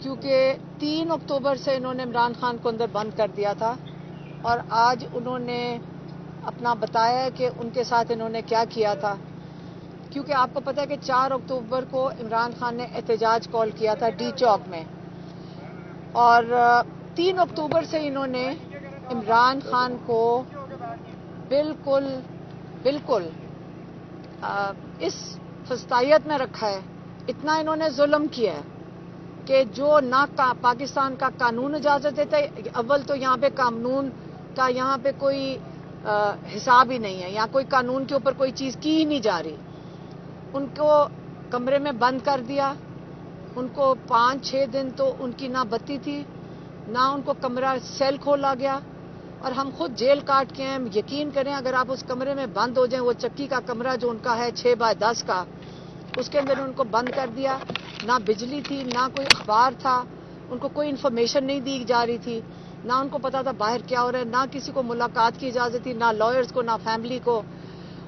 کیونکہ 3 اکتوبر سے انہوں نے عمران خان کو اندر بند کر دیا تھا اور آج انہوں نے اپنا بتایا کہ ان کے ساتھ انہوں نے کیا کیا تھا. کیونکہ آپ کو پتہ ہے کہ 4 اکتوبر کو عمران خان نے احتجاج کال کیا تھا ڈی چوک میں، اور 3 اکتوبر سے انہوں نے عمران خان کو بالکل اس فسطائیت میں رکھا ہے. اتنا انہوں نے ظلم کیا ہے کہ جو نہ پاکستان کا قانون اجازت دیتا ہے. اول تو یہاں پہ قانون کا یہاں پہ کوئی حساب ہی نہیں ہے، یہاں کوئی قانون کے اوپر کوئی چیز کی ہی نہیں جا رہی. ان کو کمرے میں بند کر دیا. ان کو 5-6 دن تو ان کی نہ بتی تھی، نہ ان کو کمرہ سیل کھولا گیا. اور ہم خود جیل کاٹ کے ہیں. یقین کریں اگر آپ اس کمرے میں بند ہو جائیں، وہ چکی کا کمرہ جو ان کا ہے 6x10 کا، اس کے اندر ان کو بند کر دیا. نہ بجلی تھی، نہ کوئی اخبار تھا، ان کو کوئی انفارمیشن نہیں دی جا رہی تھی، نہ ان کو پتا تھا باہر کیا ہو رہا ہے، نہ کسی کو ملاقات کی اجازت تھی، نہ لائرز کو، نہ فیملی کو.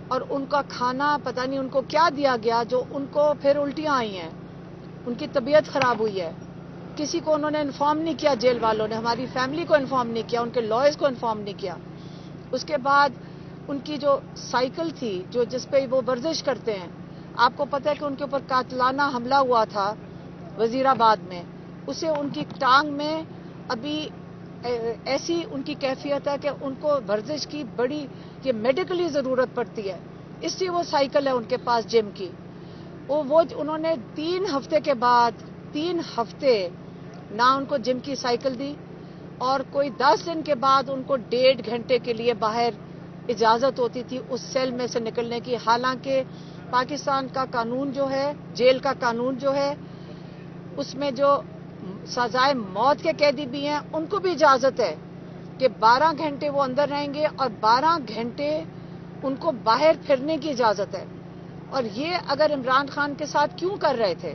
اور ان کا کھانا پتہ نہیں ان کو کیا دیا گیا جو ان کو پھر الٹیاں آئی ہیں، ان کی طبیعت خراب ہوئی ہے. کسی کو انہوں نے انفارم نہیں کیا، جیل والوں نے ہماری فیملی کو انفارم نہیں کیا، ان کے لائرز کو انفارم نہیں کیا. اس کے بعد ان کی جو سائیکل تھی جو جس پہ وہ ورزش کرتے ہیں، آپ کو پتہ ہے کہ ان کے اوپر قاتلانہ حملہ ہوا تھا وزیر آباد میں. اسے ان کی ٹانگ میں ابھی ایسی ان کی کیفیت ہے کہ ان کو ورزش کی بڑی یہ میڈیکلی ضرورت پڑتی ہے، اس لیے وہ سائیکل ہے ان کے پاس جم کی. وہ انہوں نے 3 ہفتے کے بعد 3 ہفتے نہ ان کو جم کی سائیکل دی، اور کوئی 10 دن کے بعد ان کو 1.5 گھنٹے کے لیے باہر اجازت ہوتی تھی اس سیل میں سے نکلنے کی. حالانکہ پاکستان کا قانون جو ہے، جیل کا قانون جو ہے، اس میں جو سزائے موت کے قیدی بھی ہیں ان کو بھی اجازت ہے کہ 12 گھنٹے وہ اندر رہیں گے اور 12 گھنٹے ان کو باہر پھرنے کی اجازت ہے. اور یہ اگر عمران خان کے ساتھ کیوں کر رہے تھے؟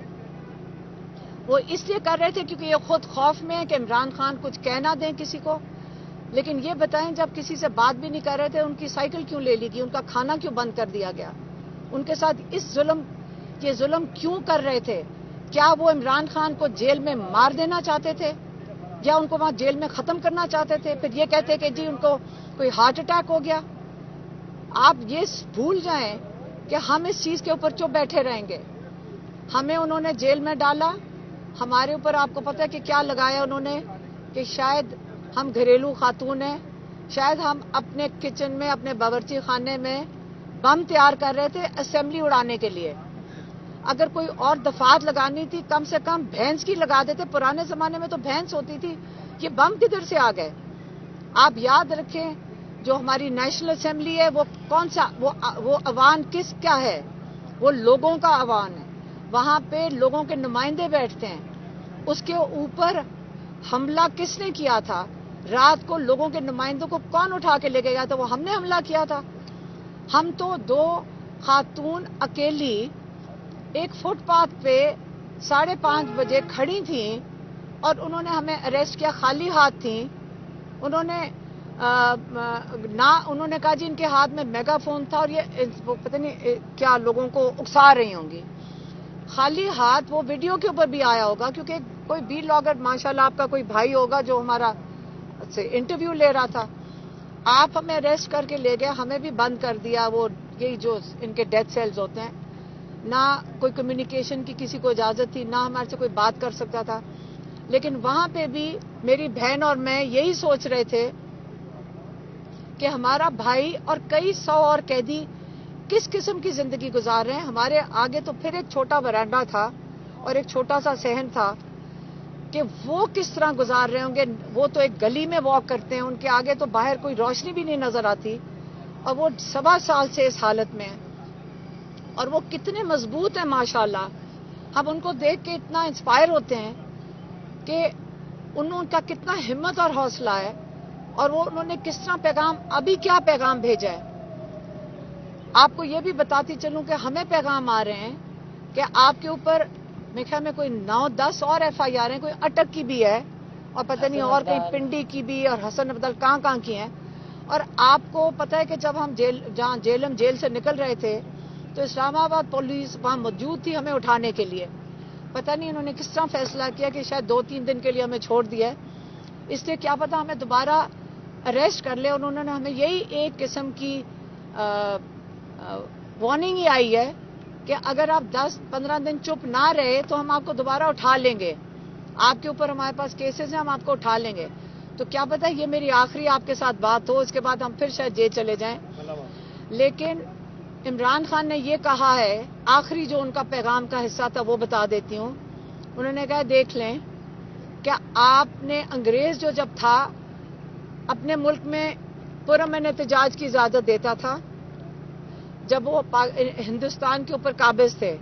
وہ اس لیے کر رہے تھے کیونکہ یہ خود خوف میں ہے کہ عمران خان کچھ کہہ نہ دیں کسی کو. لیکن یہ بتائیں جب کسی سے بات بھی نہیں کر رہے تھے ان کی سائیکل کیوں لے لی گئی، ان کا کھانا کیوں بند کر دیا گیا، ان کے ساتھ یہ ظلم کیوں کر رہے تھے؟ کیا وہ عمران خان کو جیل میں مار دینا چاہتے تھے یا ان کو وہاں جیل میں ختم کرنا چاہتے تھے؟ پھر یہ کہتے کہ جی ان کو کوئی ہارٹ اٹیک ہو گیا. آپ یہ بھول جائیں کہ ہم اس چیز کے اوپر چپ بیٹھے رہیں گے. ہمیں انہوں نے جیل میں ڈالا، ہمارے اوپر آپ کو پتہ ہے کہ کیا لگایا انہوں نے کہ شاید ہم گھریلو خاتون ہیں، شاید ہم اپنے کچن میں اپنے باورچی خانے میں بم تیار کر رہے تھے اسمبلی اڑانے کے لیے. اگر کوئی اور دفعات لگانی تھی کم سے کم بھینس کی لگا دیتے. پرانے زمانے میں تو بھینس ہوتی تھی، یہ بم کدھر سے آ گئے؟ آپ یاد رکھیں جو ہماری نیشنل اسمبلی ہے وہ کون سا وہ عوام کس کیا ہے؟ وہ لوگوں کا عوام ہے. وہاں پہ لوگوں کے نمائندے بیٹھتے ہیں. اس کے اوپر حملہ کس نے کیا تھا؟ رات کو لوگوں کے نمائندوں کو کون اٹھا کے لے کے گیا تھا؟ وہ ہم نے حملہ کیا تھا. ہم تو 2 خاتون اکیلی ایک فٹ پاتھ پہ 5:30 بجے کھڑی تھیں اور انہوں نے ہمیں اریسٹ کیا، خالی ہاتھ تھیں. انہوں نے کہا جی ان کے ہاتھ میں میگا فون تھا اور یہ پتہ نہیں کیا لوگوں کو اکسا رہی ہوں گی. خالی ہاتھ وہ ویڈیو کے اوپر بھی آیا ہوگا کیونکہ کوئی بی لاگر ماشاءاللہ آپ کا کوئی بھائی ہوگا جو ہمارا انٹرویو لے رہا تھا. آپ ہمیں اریسٹ کر کے لے گئے، ہمیں بھی بند کر دیا. وہ یہی جو ان کے ڈیتھ سیلز ہوتے ہیں، نہ کوئی کمیونیکیشن کی کسی کو اجازت تھی، نہ ہمارے سے کوئی بات کر سکتا تھا. لیکن وہاں پہ بھی میری بہن اور میں یہی سوچ رہے تھے کہ ہمارا بھائی اور کئی 100 اور قیدی کس قسم کی زندگی گزار رہے ہیں. ہمارے آگے تو پھر ایک چھوٹا ورانڈا تھا اور ایک چھوٹا سا صحن تھا کہ وہ کس طرح گزار رہے ہوں گے. وہ تو ایک گلی میں واک کرتے ہیں، ان کے آگے تو باہر کوئی روشنی بھی نہیں نظر آتی، اور وہ 1.25 سال سے اس حالت میں ہیں. اور وہ کتنے مضبوط ہیں ماشاءاللہ. ہم ان کو دیکھ کے اتنا انسپائر ہوتے ہیں کہ انہوں کا کتنا ہمت اور حوصلہ ہے، اور وہ انہوں نے کس طرح پیغام، ابھی کیا پیغام بھیجا ہے. آپ کو یہ بھی بتاتی چلوں کہ ہمیں پیغام آ رہے ہیں کہ آپ کے اوپر میرے خیال میں کوئی 9-10 اور FIR ہیں، کوئی اٹک کی بھی ہے اور پتہ نہیں اور کہیں پنڈی کی بھی اور حسن ابدال کہاں کی ہیں. اور آپ کو پتہ ہے کہ جب ہم جہاں جیل سے نکل رہے تھے تو اسلام آباد پولیس وہاں موجود تھی ہمیں اٹھانے کے لیے. پتہ نہیں انہوں نے کس طرح فیصلہ کیا کہ شاید 2-3 دن کے لیے ہمیں چھوڑ دیا ہے، اس لیے کیا پتہ ہمیں دوبارہ اریسٹ کر لے. اور انہوں نے ہمیں یہی ایک قسم کی وارننگ ہی آئی ہے کہ اگر آپ 10-15 دن چپ نہ رہے تو ہم آپ کو دوبارہ اٹھا لیں گے، آپ کے اوپر ہمارے پاس کیسز ہیں، ہم آپ کو اٹھا لیں گے. تو کیا پتہ یہ میری آخری آپ کے ساتھ بات ہو، اس کے بعد ہم پھر شاید جیل چلے جائیں. لیکن عمران خان نے یہ کہا ہے، آخری جو ان کا پیغام کا حصہ تھا وہ بتا دیتی ہوں. انہوں نے کہا دیکھ لیں کہ آپ نے انگریز جو جب تھا اپنے ملک میں پرامن احتجاج کی اجازت دیتا تھا جب وہ ہندوستان کے اوپر قابض تھے،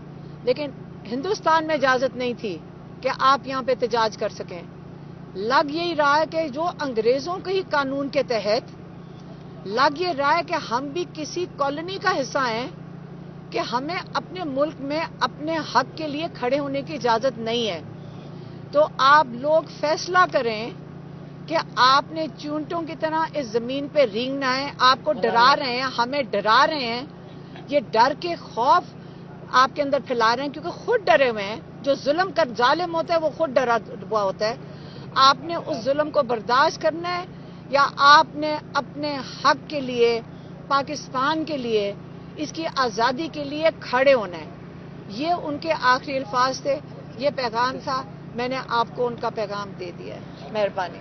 لیکن ہندوستان میں اجازت نہیں تھی کہ آپ یہاں پہ احتجاج کر سکیں. لگ یہی رہا ہے کہ جو انگریزوں کے ہی قانون کے تحت لگ یہ رہا ہے کہ ہم بھی کسی کالونی کا حصہ ہیں کہ ہمیں اپنے ملک میں اپنے حق کے لیے کھڑے ہونے کی اجازت نہیں ہے. تو آپ لوگ فیصلہ کریں کہ آپ نے چونٹوں کی طرح اس زمین پہ رینگنا ہے. آپ کو ڈرا رہے ہیں، ہمیں ڈرا رہے ہیں، یہ ڈر کے خوف آپ کے اندر پھیلا رہے ہیں کیونکہ خود ڈرے ہوئے ہیں. جو ظلم کر ظالم ہوتا ہے وہ خود ڈرا ہوا ہوتا ہے. آپ نے اس ظلم کو برداشت کرنا ہے یا آپ نے اپنے حق کے لیے، پاکستان کے لیے، اس کی آزادی کے لیے کھڑے ہونا ہے. یہ ان کے آخری الفاظ تھے، یہ پیغام تھا. میں نے آپ کو ان کا پیغام دے دیا ہے. مہربانی.